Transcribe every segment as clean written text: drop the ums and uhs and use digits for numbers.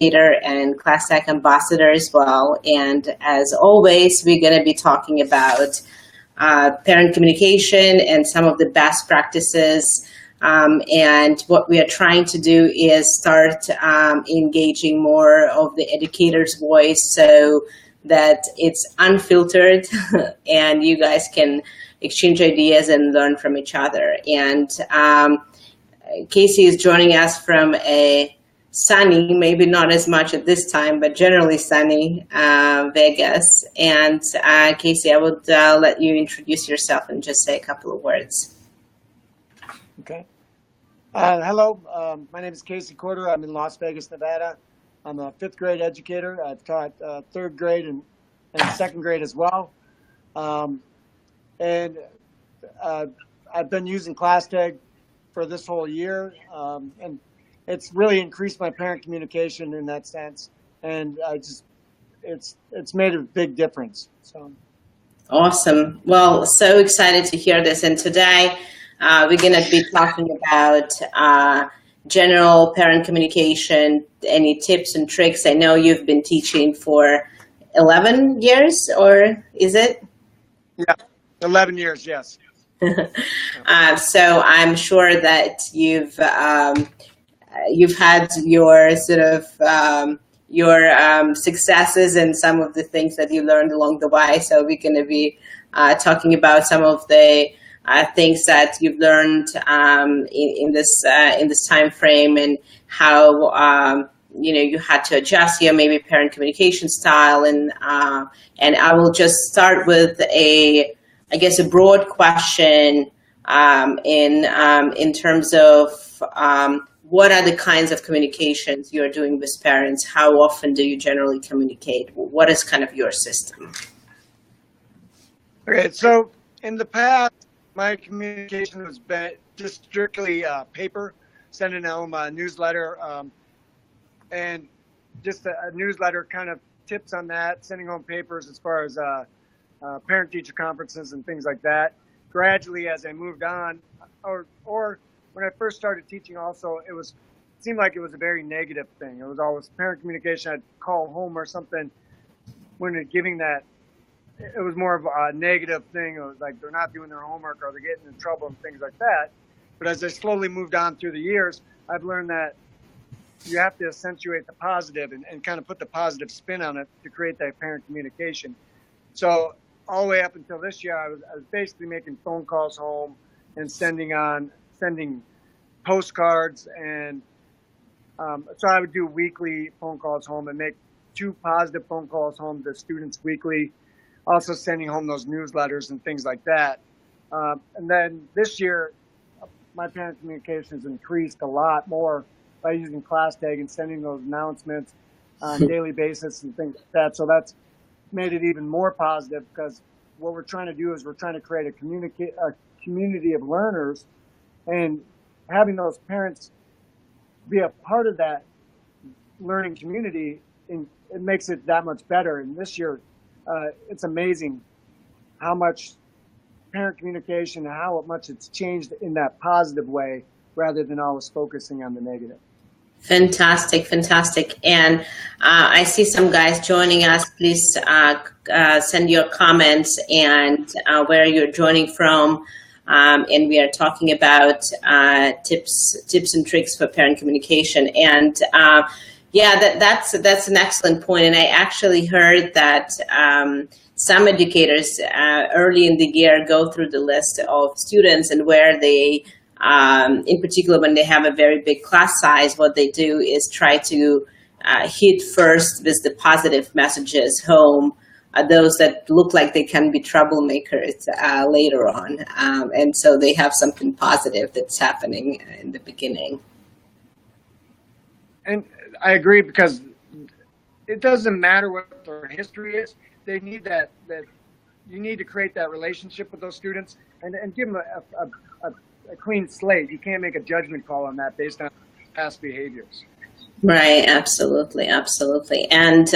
and Class Tech ambassador as well. And as always, we're going to be talking about parent communication and some of the best practices. And what we are trying to do is start engaging more of the educator's voice so that it's unfiltered and you guys can exchange ideas and learn from each other. And Casey is joining us from a sunny, maybe not as much at this time, but generally sunny Vegas. And Casey, I would let you introduce yourself and just say a couple of words. Okay. Hello, my name is Casey Korder. I'm in Las Vegas, Nevada. I'm a fifth grade educator. I've taught third grade and second grade as well. And I've been using Class Tag for this whole year. And it's really increased my parent communication in that sense. And it's made a big difference. So. Awesome. Well, so excited to hear this. And today we're going to be talking about general parent communication, any tips and tricks. I know you've been teaching for 11 years, or is it? Yeah, 11 years, yes. So I'm sure that you've had your sort of your successes and some of the things that you learned along the way. So we're going to be talking about some of the things that you've learned in this time frame and how you had to adjust your maybe parent communication style. And I will just start with a broad question in terms of what are the kinds of communications you're doing with parents? How often do you generally communicate? What is kind of your system? Okay, so in the past, my communication has been just strictly paper, sending home a newsletter, and just a newsletter kind of tips on that, sending home papers as far as parent-teacher conferences and things like that. Gradually, as I moved on, or when I first started teaching also, it seemed like it was a very negative thing. It was always parent communication. I'd call home or something when giving that. It was more of a negative thing. It was like they're not doing their homework or they're getting in trouble and things like that. But as I slowly moved on through the years, I've learned that you have to accentuate the positive and kind of put the positive spin on it to create that parent communication. So all the way up until this year, I was basically making phone calls home and sending postcards. And so I would do weekly phone calls home and make 2 positive phone calls home to students weekly. Also sending home those newsletters and things like that. And then this year, my parent communication has increased a lot more by using Class Tag and sending those announcements on a daily basis and things like that. So that's made it even more positive because what we're trying to do is we're trying to create a community of learners, and having those parents be a part of that learning community, it makes it that much better. And this year, it's amazing how much parent communication, how much it's changed in that positive way rather than always focusing on the negative. Fantastic. And I see some guys joining us. Please send your comments and where you're joining from. And we are talking about tips and tricks for parent communication. And that's an excellent point. And I actually heard that some educators early in the year go through the list of students and where they, in particular, when they have a very big class size, what they do is try to hit first with the positive messages home, those that look like they can be troublemakers later on. And so they have something positive that's happening in the beginning. And I agree, because it doesn't matter what their history is. They need that you need to create that relationship with those students and give them a clean slate. You can't make a judgment call on that based on past behaviors. Right, absolutely. And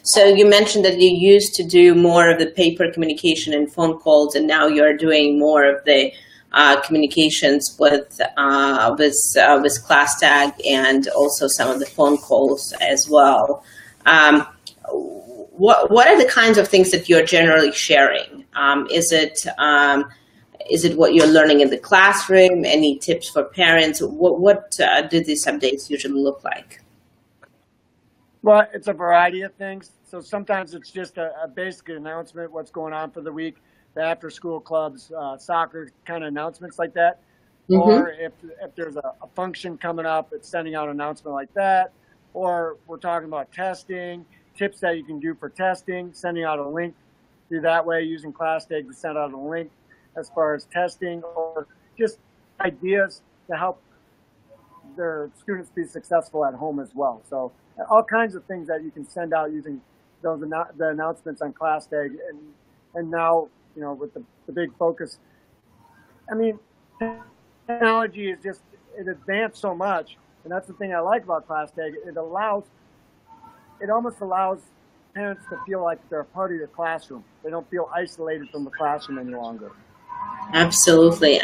so you mentioned that you used to do more of the paper communication and phone calls, and now you're doing more of the communications with ClassTag, and also some of the phone calls as well. What are the kinds of things that you're generally sharing? Is it what you're learning in the classroom? Any tips for parents? What do these updates usually look like? Well, it's a variety of things. So sometimes it's just a basic announcement, what's going on for the week, the after school clubs, soccer kind of announcements like that. Mm-hmm. Or if there's a function coming up, it's sending out an announcement like that. Or we're talking about testing, tips that you can do for testing, sending out a link through that way, using ClassTag to send out a link as far as testing, or just ideas to help their students be successful at home as well. So all kinds of things that you can send out using those the announcements on ClassTag, and now, you know, with the big focus. I mean, technology is just, it advanced so much, and that's the thing I like about ClassTag. It almost allows parents to feel like they're a part of your classroom. They don't feel isolated from the classroom any longer. Absolutely.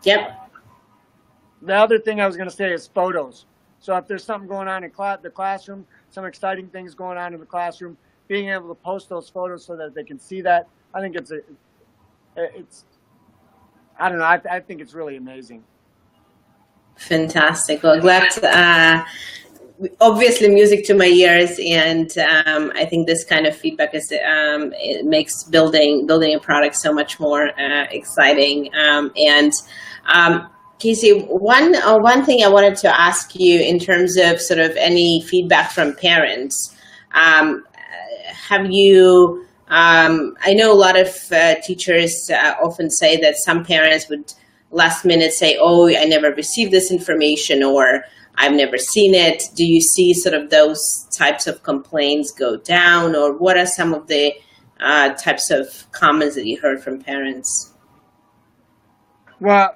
Yep. The other thing I was going to say is photos. So if there's something going on in the classroom, some exciting things going on in the classroom, being able to post those photos so that they can see that, I think it's I don't know, I think it's really amazing. Fantastic. Well, glad obviously music to my ears, and I think this kind of feedback is it makes building a product so much more exciting. Casey, one thing I wanted to ask you in terms of sort of any feedback from parents. Have you? I know a lot of teachers often say that some parents would last minute say, "Oh, I never received this information," or "I've never seen it." Do you see sort of those types of complaints go down, or what are some of the types of comments that you heard from parents? Well,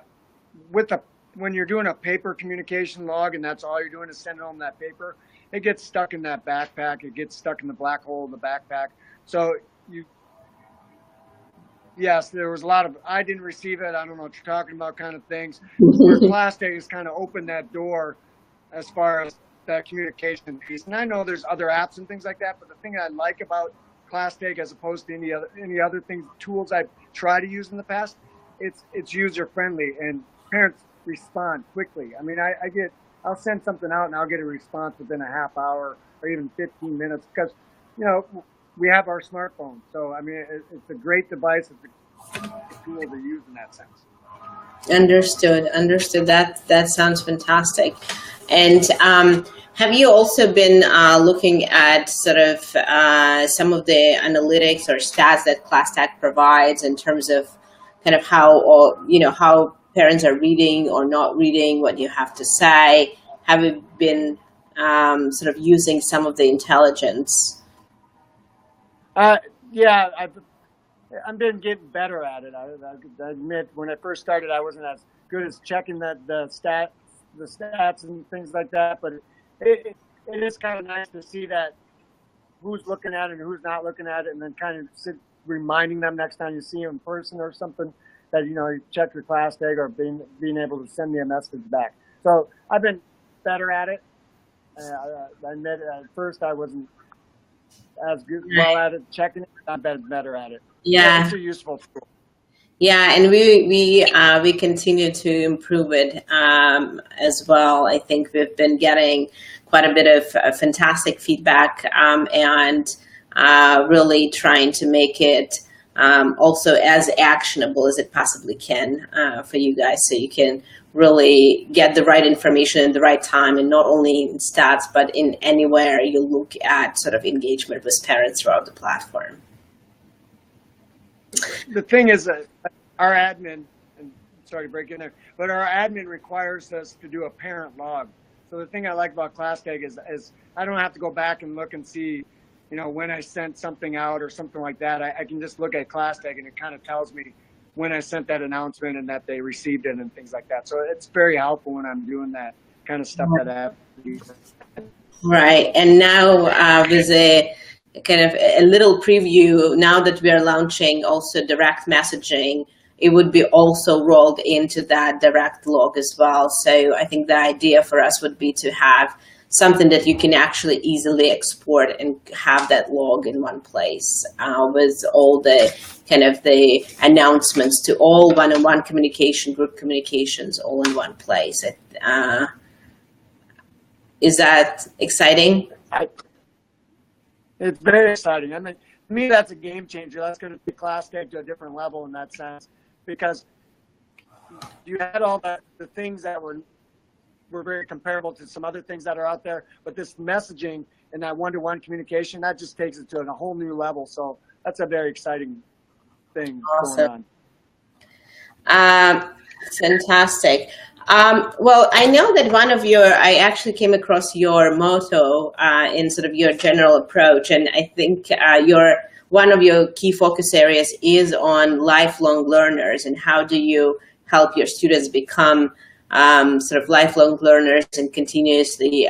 when you're doing a paper communication log and that's all you're doing is sending home that paper, it gets stuck in that backpack. It gets stuck in the black hole in the backpack. So yes, there was a lot of, I didn't receive it, I don't know what you're talking about kind of things. Where ClassTag has kind of opened that door as far as that communication piece. And I know there's other apps and things like that, but the thing I like about ClassTag as opposed to any other things, tools I've tried to use in the past, it's user friendly and parents respond quickly. I mean, I'll send something out and I'll get a response within a half hour or even 15 minutes because, you know, we have our smartphones. So, I mean, it's a great device. It's a tool to use in that sense. Understood. That sounds fantastic. And have you also been looking at sort of some of the analytics or stats that ClassTag provides in terms of kind of how parents are reading or not reading what you have to say? Have you been sort of using some of the intelligence? Yeah, I've been getting better at it. I admit, when I first started, I wasn't as good as checking the stats and things like that. But it is kind of nice to see that who's looking at it and who's not looking at it, and then kind of reminding them next time you see them in person or something that, you know, you check your ClassTag, or being able to send me a message back. So I've been better at it. I admit at first I wasn't as well at it checking it. I've been better at it. Yeah, it's a useful tool. Yeah, and we continue to improve it as well. I think we've been getting quite a bit of fantastic feedback and really trying to make it also as actionable as it possibly can for you guys, so you can really get the right information at the right time, and not only in stats, but in anywhere you look at sort of engagement with parents throughout the platform. The thing is that our admin, and sorry to break in there, but our admin requires us to do a parent log. So the thing I like about ClassTag is I don't have to go back and look and see, you know, when I sent something out or something like that. I can just look at ClassTag and it kind of tells me when I sent that announcement and that they received it and things like that. So it's very helpful when I'm doing that kind of stuff that I have to do. Right. And now there's a kind of a little preview now that we are launching also direct messaging. it would be also rolled into that direct log as well. So I think the idea for us would be to have something that you can actually easily export and have that log in one place, with all the kind of the announcements to all one-on-one communication, group communications, all in one place. Is that exciting? It's very exciting. I mean, to me, that's a game changer. That's going to take class take to a different level in that sense, because you had all the things that were very comparable to some other things that are out there, but this messaging and that one-to-one communication, that just takes it to a whole new level. So that's a very exciting thing going on. Fantastic. Well, I know that I actually came across your motto in sort of your general approach, and I think one of your key focus areas is on lifelong learners, and how do you help your students become sort of lifelong learners and continuously,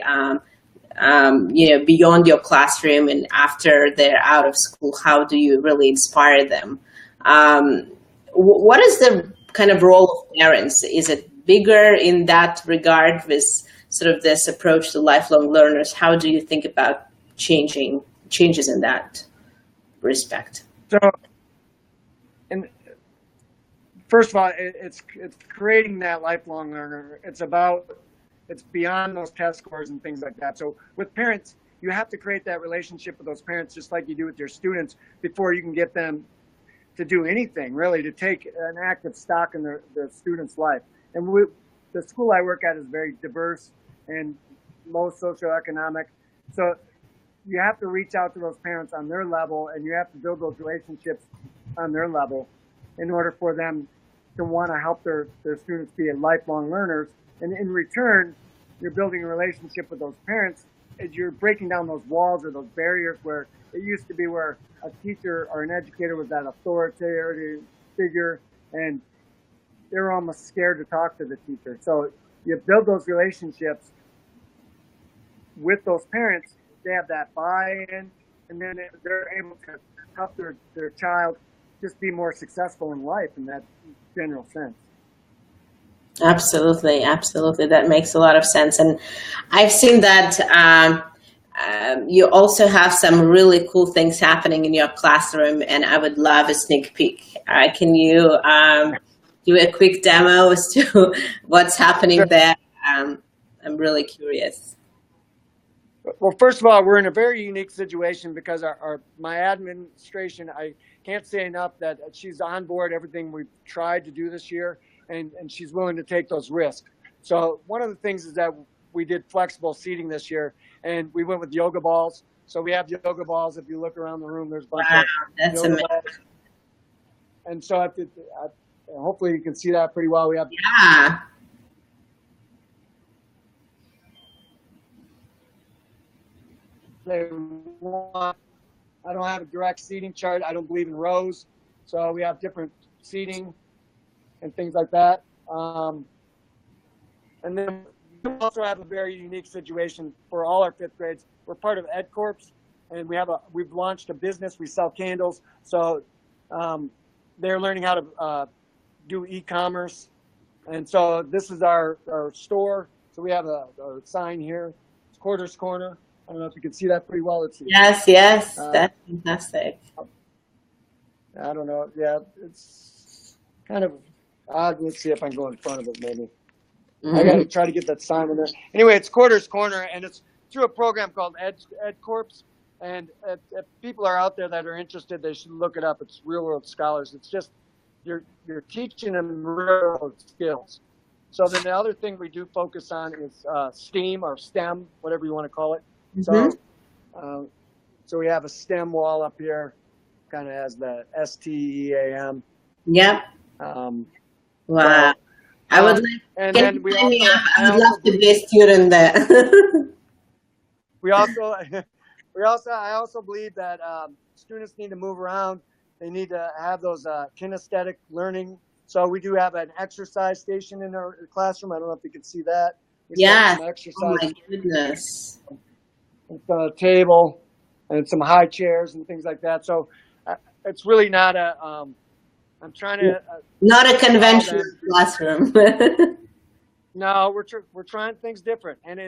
beyond your classroom and after they're out of school, how do you really inspire them? What is the kind of role of parents? Is it bigger in that regard with sort of this approach to lifelong learners? How do you think about changes in that respect? So, and first of all, it's creating that lifelong learner. It's beyond those test scores and things like that. So with parents, you have to create that relationship with those parents, just like you do with your students, before you can get them to do anything, really, to take an active stock in the student's life. And the school I work at is very diverse and low socioeconomic. So you have to reach out to those parents on their level, and you have to build those relationships on their level in order for them to want to help their students be lifelong learners. And in return, you're building a relationship with those parents as you're breaking down those walls or those barriers where it used to be where a teacher or an educator was that authoritative figure, and they were almost scared to talk to the teacher. So you build those relationships with those parents. They have that buy-in, and then they're able to help their child just be more successful in life in that general sense. Absolutely. That makes a lot of sense. And I've seen that you also have some really cool things happening in your classroom, and I would love a sneak peek. Can you do a quick demo as to what's happening there? I'm really curious. Well, first of all, we're in a very unique situation because my administration, I can't say enough that she's on board everything we've tried to do this year, and she's willing to take those risks. So one of the things is that we did flexible seating this year, and we went with yoga balls. So we have yoga balls. If you look around the room, there's a bunch of that's yoga amazing. balls. And so hopefully you can see that pretty well. We have I don't have a direct seating chart. I don't believe in rows. So we have different seating and things like that. And then we also have a very unique situation for all our fifth grades. We're part of Ed Corps, and we've launched a business. We sell candles. So they're learning how to do e-commerce. And so this is our store. So we have a sign here. It's Korder's Corner. I don't know if you can see that pretty well. Yes, that's fantastic. I don't know. Yeah, it's kind of odd. Let's see if I can go in front of it, maybe. Mm-hmm. I got to try to get that sign in there. Anyway, it's Korder's Corner, and it's through a program called Ed Corps. And if people are out there that are interested, they should look it up. It's Real World Scholars. It's just you're teaching them real world skills. So then the other thing we do focus on is STEAM or STEM, whatever you want to call it. Mm-hmm. So we have a STEM wall up here, kind of has the STEAM. Yep. Wow. I would like. And then I would love to be a student there. I also believe that students need to move around. They need to have those kinesthetic learning. So we do have an exercise station in our classroom. I don't know if you can see that. Yeah. Oh my goodness. It's a table and some high chairs and things like that. So it's really not a I'm trying to not a conventional classroom. No, we're trying things different, and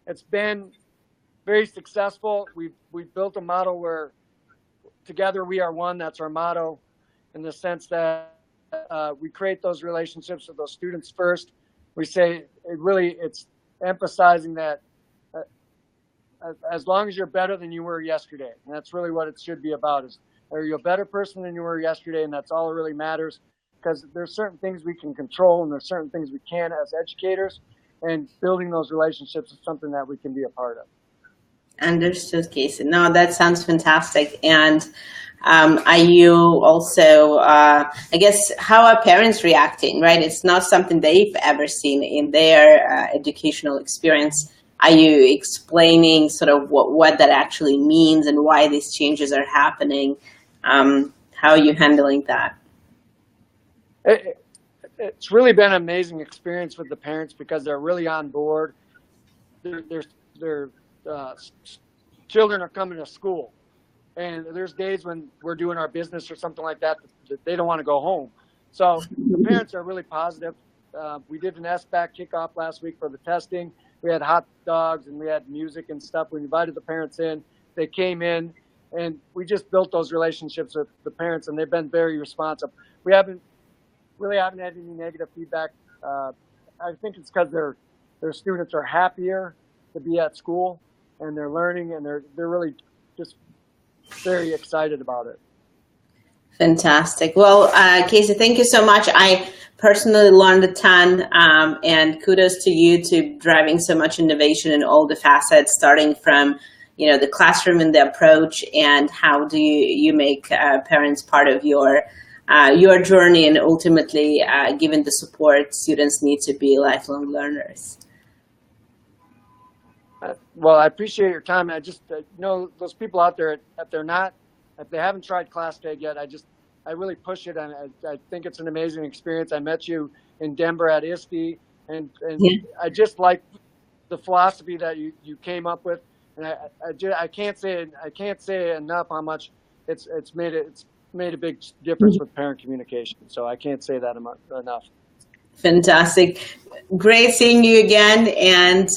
it's been very successful. We've built a model where together we are one. That's our motto, in the sense that we create those relationships with those students first. We say it's emphasizing that as long as you're better than you were yesterday, and that's really what it should be about. Is are you a better person than you were yesterday? And that's all that really matters, because there's certain things we can control and there's certain things we can as educators, and building those relationships is something that we can be a part of. Understood, Casey. No, that sounds fantastic. And are you also, I guess, how are parents reacting, right? It's not something they've ever seen in their educational experience. Are you explaining sort of what that actually means and why these changes are happening? How are you handling that? It's really been an amazing experience with the parents, because they're really on board. Their children are coming to school, and there's days when we're doing our business or something like that they don't want to go home. So the parents are really positive. We did an SBAC kickoff last week for the testing. We had hot dogs and we had music and stuff. We invited the parents in. They came in, and we just built those relationships with the parents, and they've been very responsive. We haven't had any negative feedback. I think it's because their students are happier to be at school, and they're learning, and they're really just very excited about it. Fantastic. Well, Casey, thank you so much. I personally learned a ton, and kudos to you to driving so much innovation in all the facets, starting from, the classroom and the approach, and how do you make parents part of your journey, and ultimately given the support students need to be lifelong learners. Well, I appreciate your time. I just those people out there, if they haven't tried ClassTag yet, I really push it, and I think it's an amazing experience. I met you in Denver at ISTE, and yeah. I just like the philosophy that you came up with, and I can't say enough how much it's made a big difference with parent communication. So I can't say that enough. Fantastic. Great seeing you again, and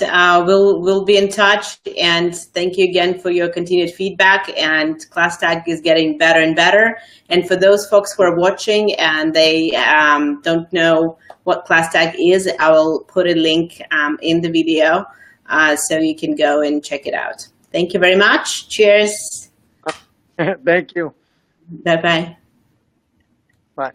we'll be in touch, and thank you again for your continued feedback. And ClassTag is getting better and better. And for those folks who are watching and they don't know what ClassTag is, I will put a link in the video so you can go and check it out. Thank you very much. Cheers. Thank you. Bye-bye. Bye.